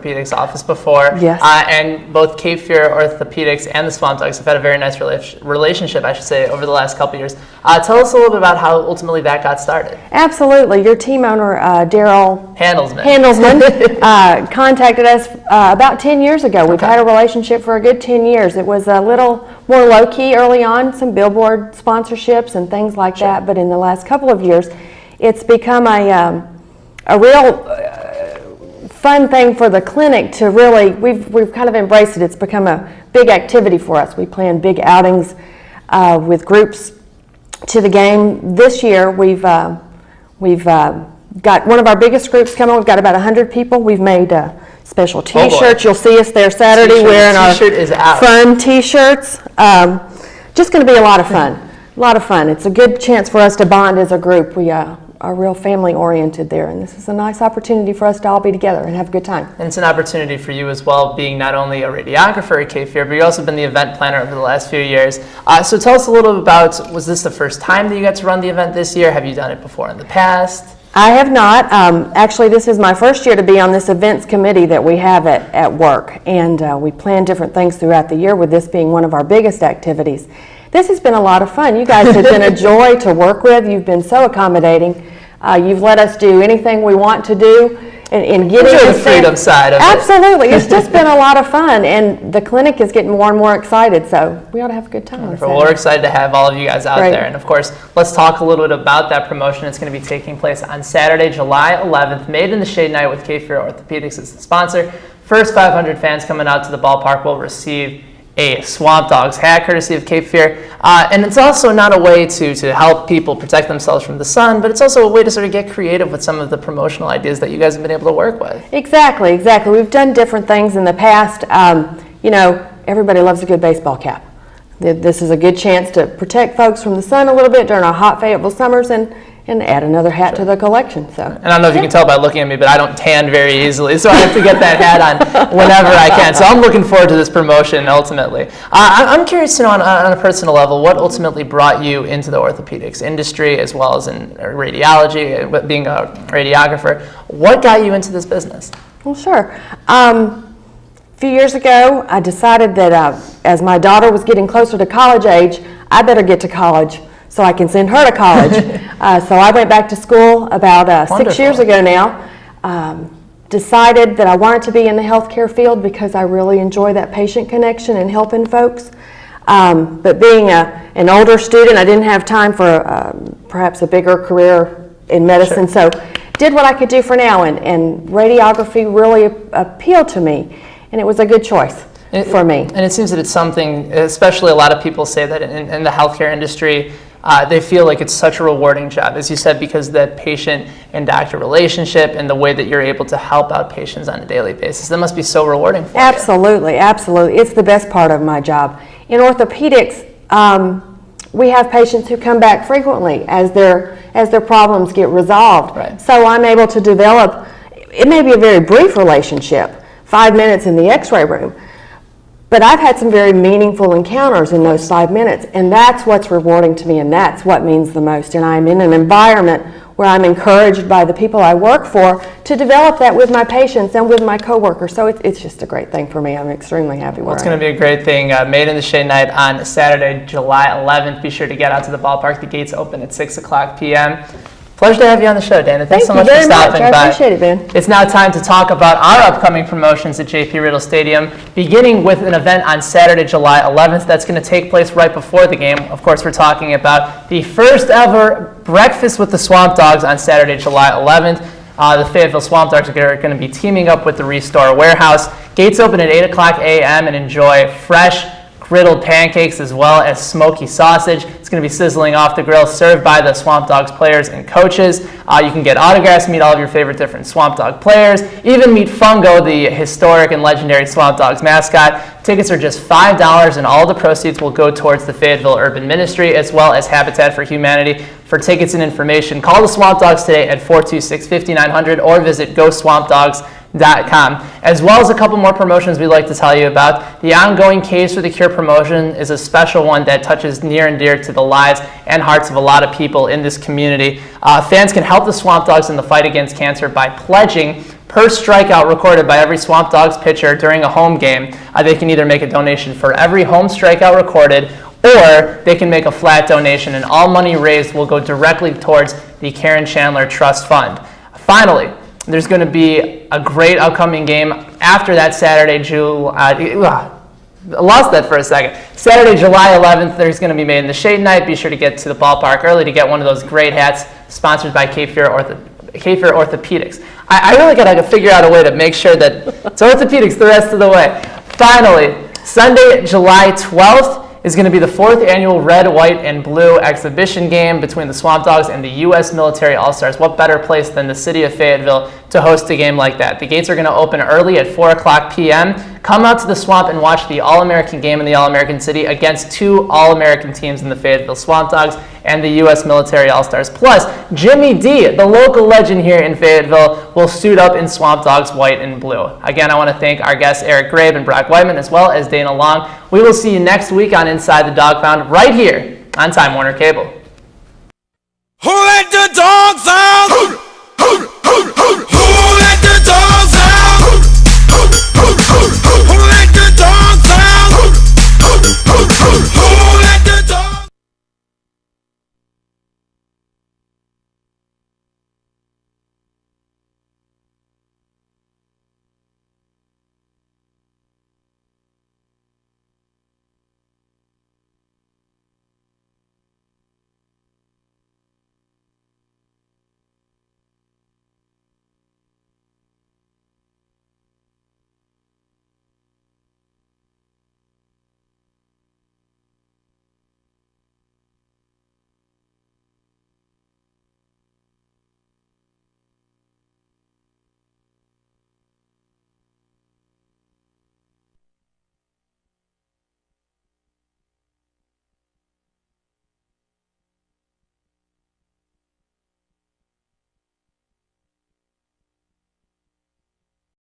orthopedics office before. Yes. And both Cape Fear Orthopedics and the Swamp Dogs have had a very nice relationship, I should say, over the last couple years. Tell us a little bit about how ultimately that got started. Absolutely. Your team owner, Daryl Handelsman, contacted us about 10 years ago. We've had a relationship for a good 10 years. It was a little more low-key early on, some billboard sponsorships and things like that, but in the last couple of years, it's become a real fun thing for the clinic to really, we've kind of embraced it. It's become a big activity for us. We plan big outings with groups to the game. This year, we've got one of our biggest groups coming. We've got about 100 people. We've made special T-shirts. You'll see us there Saturday wearing our fun T-shirts. Just going to be a lot of fun. A lot of fun. It's a good chance for us to bond as a group. We are real family-oriented there, and this is a nice opportunity for us to all be together and have a good time. And it's an opportunity for you as well, being not only a radiographer at Cape Fear, but you've also been the event planner over the last few years. So tell us a little bit about, was this the first time that you got to run the event this year? Have you done it before in the past? I have not. Actually, this is my first year to be on this events committee that we have at work, and we plan different things throughout the year, with this being one of our biggest activities. This has been a lot of fun. You guys have been a joy to work with. You've been so accommodating. You've let us do anything we want to do and get into the freedom side of it. Absolutely. It's just been a lot of fun, and the clinic is getting more and more excited, so we ought to have a good time. Well, we're excited to have all of you guys out there. And of course, let's talk a little bit about that promotion. It's going to be taking place on Saturday, July 11th, Made in the Shade Night with Cape Fear Orthopedics as the sponsor. First 500 fans coming out to the ballpark will receive a Swamp Dogs hat, courtesy of Cape Fear. And it's also not a way to help people protect themselves from the sun, but it's also a way to sort of get creative with some of the promotional ideas that you guys have been able to work with. Exactly. We've done different things in the past. Everybody loves a good baseball cap. This is a good chance to protect folks from the sun a little bit during our hot Fayetteville summers and add another hat to the collection. So, and I don't know if you can tell by looking at me, but I don't tan very easily, so I have to get that hat on whenever I can. So I'm looking forward to this promotion ultimately. I'm curious to know on a personal level, what ultimately brought you into the orthopedics industry as well as in radiology, being a radiographer. What got you into this business? Well, sure. A few years ago, I decided that as my daughter was getting closer to college age, I better get to college so I can send her to college. So I went back to school about 6 years ago now. Decided that I wanted to be in the healthcare field because I really enjoy that patient connection and helping folks. But being an older student, I didn't have time for perhaps a bigger career in medicine. So did what I could do for now, and radiography really appealed to me, and it was a good choice for me. And it seems that it's something, especially a lot of people say that in the healthcare industry, they feel like it's such a rewarding job, as you said, because of that patient and doctor relationship and the way that you're able to help out patients on a daily basis. That must be so rewarding for you. Absolutely. It's the best part of my job. In orthopedics, we have patients who come back frequently as their problems get resolved. Right. So I'm able to develop, it may be a very brief relationship, 5 minutes in the x-ray room, but I've had some very meaningful encounters in those 5 minutes, and that's what's rewarding to me, and that's what means the most. And I'm in an environment where I'm encouraged by the people I work for to develop that with my patients and with my coworkers. So it's just a great thing for me. I'm extremely happy with it. Well, it's going to be a great thing. Made in the Shade Night on Saturday, July 11th. Be sure to get out to the ballpark. The gates open at 6 o'clock p.m. Pleasure to have you on the show, Dana. Thanks so much for stopping by. I appreciate it, Ben. It's now time to talk about our upcoming promotions at JP Riddle Stadium, beginning with an event on Saturday, July 11th. That's going to take place right before the game. Of course, we're talking about the first ever Breakfast with the Swamp Dogs on Saturday, July 11th. The Fayetteville Swamp Dogs are going to be teaming up with the Restore Warehouse. Gates open at 8 o'clock a.m. and enjoy fresh griddled pancakes as well as smoky sausage. It's going to be sizzling off the grill, served by the Swamp Dogs players and coaches. You can get autographs, meet all of your favorite different Swamp Dog players, even meet Fungo, the historic and legendary Swamp Dogs mascot. Tickets are just $5, and all the proceeds will go towards the Fayetteville Urban Ministry as well as Habitat for Humanity. For tickets and information, call the Swamp Dogs today at 426-5900 or visit GoSwampDogs.com. as well as a couple more promotions we'd like to tell you about. The ongoing Caves for the Cure promotion is a special one that touches near and dear to the lives and hearts of a lot of people in this community. Fans can help the Swamp Dogs in the fight against cancer by pledging per strikeout recorded by every Swamp Dogs pitcher during a home game. They can either make a donation for every home strikeout recorded, or they can make a flat donation, and all money raised will go directly towards the Karen Chandler Trust Fund. Finally, there's going to be a great upcoming game after that Saturday, I lost that for a second. Saturday, July 11th, there's going to be Made in the Shade night. Be sure to get to the ballpark early to get one of those great hats sponsored by Cape Fear Orthopedics. I really got to figure out a way to make sure that it's orthopedics the rest of the way. Finally, Sunday, July 12th, is going to be the 4th annual Red, White, and Blue exhibition game between the Swamp Dogs and the U.S. Military All-Stars. What better place than the city of Fayetteville to host a game like that? The gates are going to open early at 4 o'clock p.m. Come out to the Swamp and watch the All-American game in the All-American City against two All-American teams in the Fayetteville Swamp Dogs and the U.S. Military All-Stars. Plus, Jimmy D, the local legend here in Fayetteville, will suit up in Swamp Dogs white and blue. Again, I want to thank our guests Eric Grabe and Brock Whiteman, as well as Dana Long. We will see you next week on Inside the Dog Pound right here on Time Warner Cable. Who let the dogs out?